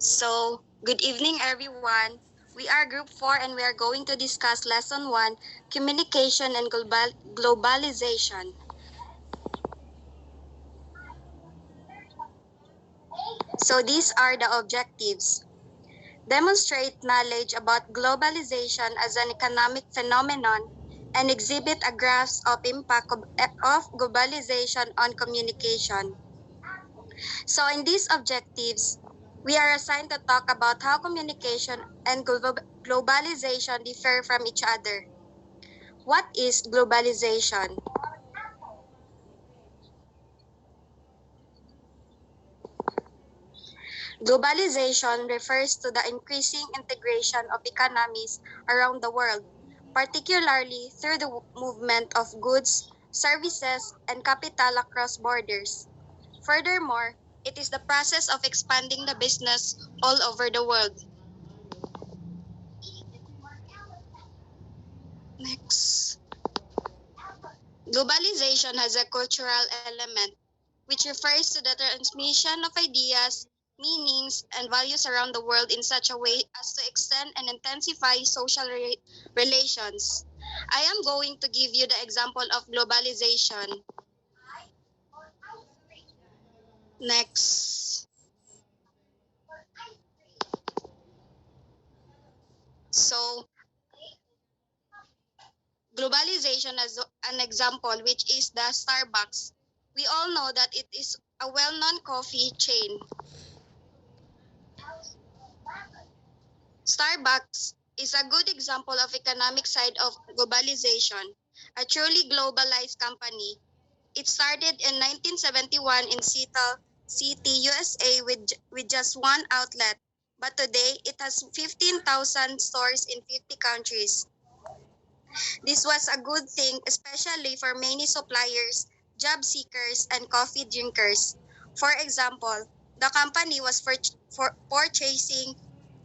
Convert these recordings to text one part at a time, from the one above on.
So, good evening, everyone. We are Group 4 and we are going to discuss Lesson 1 Communication and Globalization. So, these are the objectives. Demonstrate knowledge about globalization as an economic phenomenon and exhibit a grasp of impact of globalization on communication. So in these objectives, we are assigned to talk about how communication and globalization differ from each other. What is globalization? Globalization refers to the increasing integration of economies around the world, particularly through the movement of goods, services, and capital across borders. Furthermore, it is the process of expanding the business all over the world. Next. Globalization has a cultural element, which refers to the transmission of ideas, meanings, and values around the world in such a way as to extend and intensify social relations. I am going to give you the example of globalization. Next. So, globalization as an example, which is the Starbucks. We all know that it is a well-known coffee chain. Starbucks is a good example of economic side of globalization, a truly globalized company. It started in 1971 in Seattle City, USA with just one outlet, but today it has 15,000 stores in 50 countries. This was a good thing, especially for many suppliers, job seekers, and coffee drinkers. For example, the company was for purchasing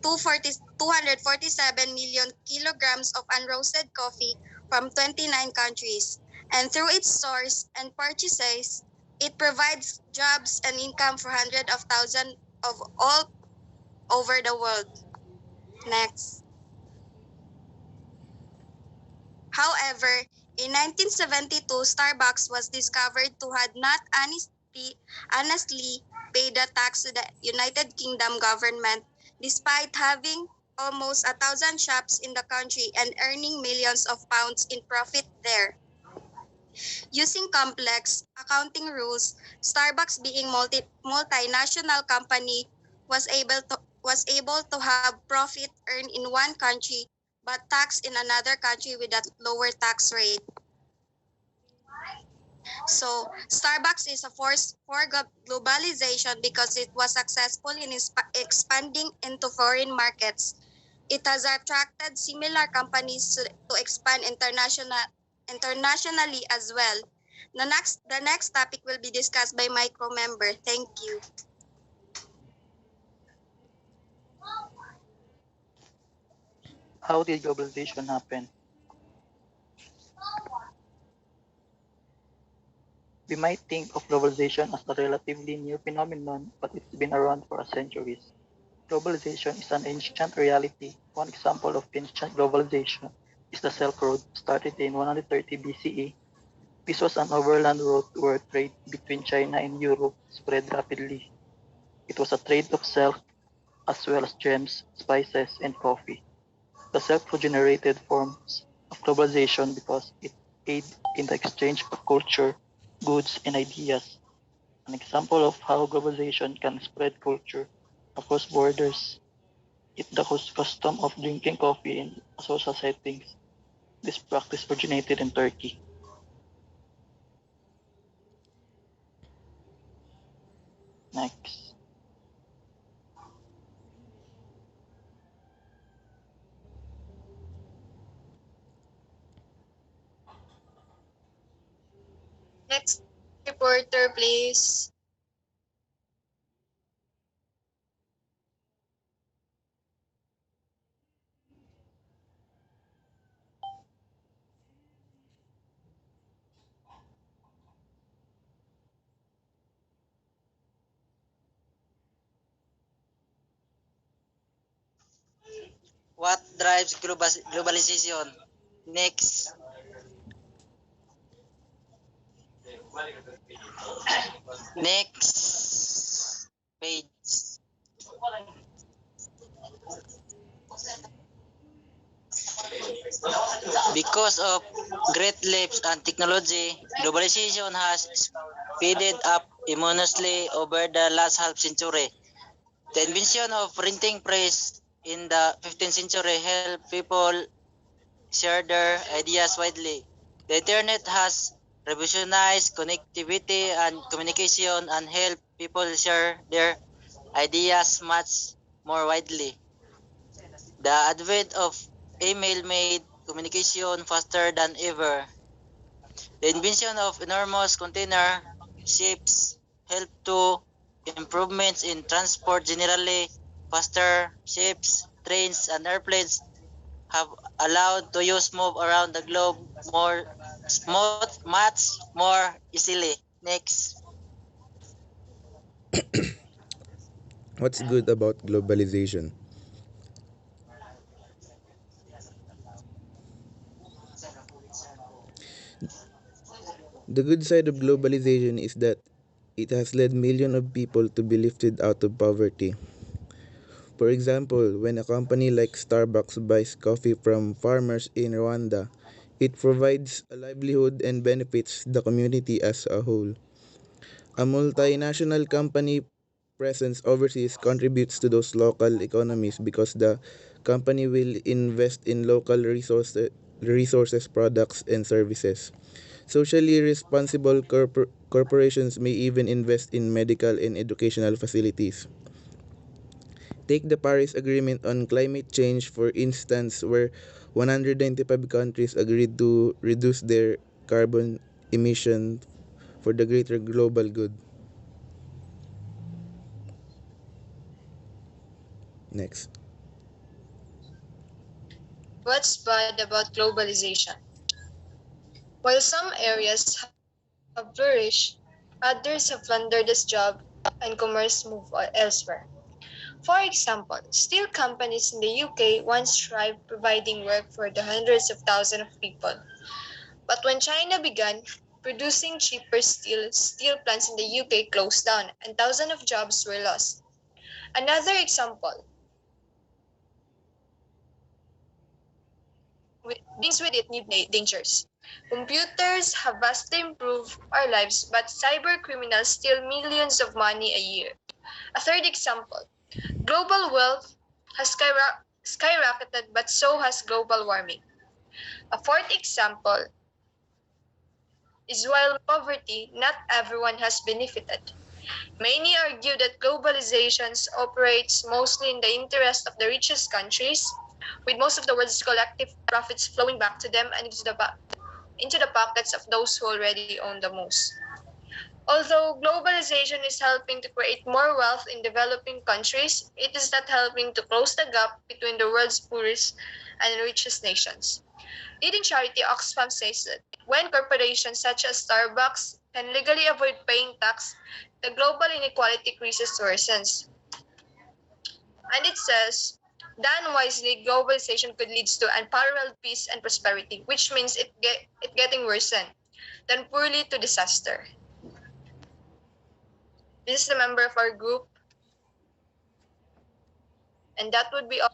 247 million kilograms of unroasted coffee from 29 countries, and through its stores and purchases, it provides jobs and income for hundreds of thousands of all over the world. Next. However, in 1972, Starbucks was discovered to had not honestly paid the tax to the United Kingdom government, despite having almost 1,000 shops in the country and earning millions of pounds in profit there. Using complex accounting rules, Starbucks being multinational company was able to have profit earned in one country but taxed in another country with a lower tax rate. So, Starbucks is a force for globalization because it was successful in expanding into foreign markets. It has attracted similar companies to expand internationally as well. The next topic will be discussed by my co-member. Thank you. How did globalization happen? We might think of globalization as a relatively new phenomenon, but it's been around for centuries. Globalization is an ancient reality. One example of ancient globalization is the Silk Road, started in 130 BCE. This was an overland route where trade between China and Europe spread rapidly. It was a trade of silk as well as gems, spices, and coffee. The Silk Road generated forms of globalization because it aided in the exchange of culture, goods, and ideas. An example of how globalization can spread culture across borders is the custom of drinking coffee in social settings. This practice originated in Turkey. Next. Next reporter, please. What drives globalization? Next. Next page. Because of great leaps and technology, globalization has speeded up enormously over the last half century. The invention of printing press in the 15th century helped people share their ideas widely. The internet has revolutionized connectivity and communication and helped people share their ideas much more widely. The advent of email made communication faster than ever. The invention of enormous container ships helped to improvements in transport generally. Faster ships, trains, and airplanes have allowed to use move around the globe much more easily. Next. What's good about globalization? The good side of globalization is that it has led millions of people to be lifted out of poverty. For example, when a company like Starbucks buys coffee from farmers in Rwanda, it provides a livelihood and benefits the community as a whole. A multinational company presence overseas contributes to those local economies because the company will invest in local resources, products, and services. Socially responsible corporations may even invest in medical and educational facilities. Take the Paris Agreement on climate change, for instance, where 195 countries agreed to reduce their carbon emission for the greater global good. Next. What's bad about globalization? While some areas have flourished, others have plundered this job and commerce move elsewhere. For example, steel companies in the UK once thrived providing work for the hundreds of thousands of people. But when China began producing cheaper steel plants in the UK closed down and thousands of jobs were lost. Another example brings with it new dangers. Computers have vastly improved our lives, but cyber criminals steal millions of money a year. A third example, global wealth has skyrocketed, but so has global warming. A fourth example is while poverty, not everyone has benefited. Many argue that globalization operates mostly in the interest of the richest countries, with most of the world's collective profits flowing back to them and into the pockets of those who already own the most. Although globalization is helping to create more wealth in developing countries, it is not helping to close the gap between the world's poorest and richest nations. Leading charity Oxfam says that when corporations such as Starbucks can legally avoid paying tax, the global inequality crisis worsens. And it says, done wisely, globalization could lead to unparalleled peace and prosperity, which means it getting worsened, then poorly to disaster. This is the member of our group, and that would be all.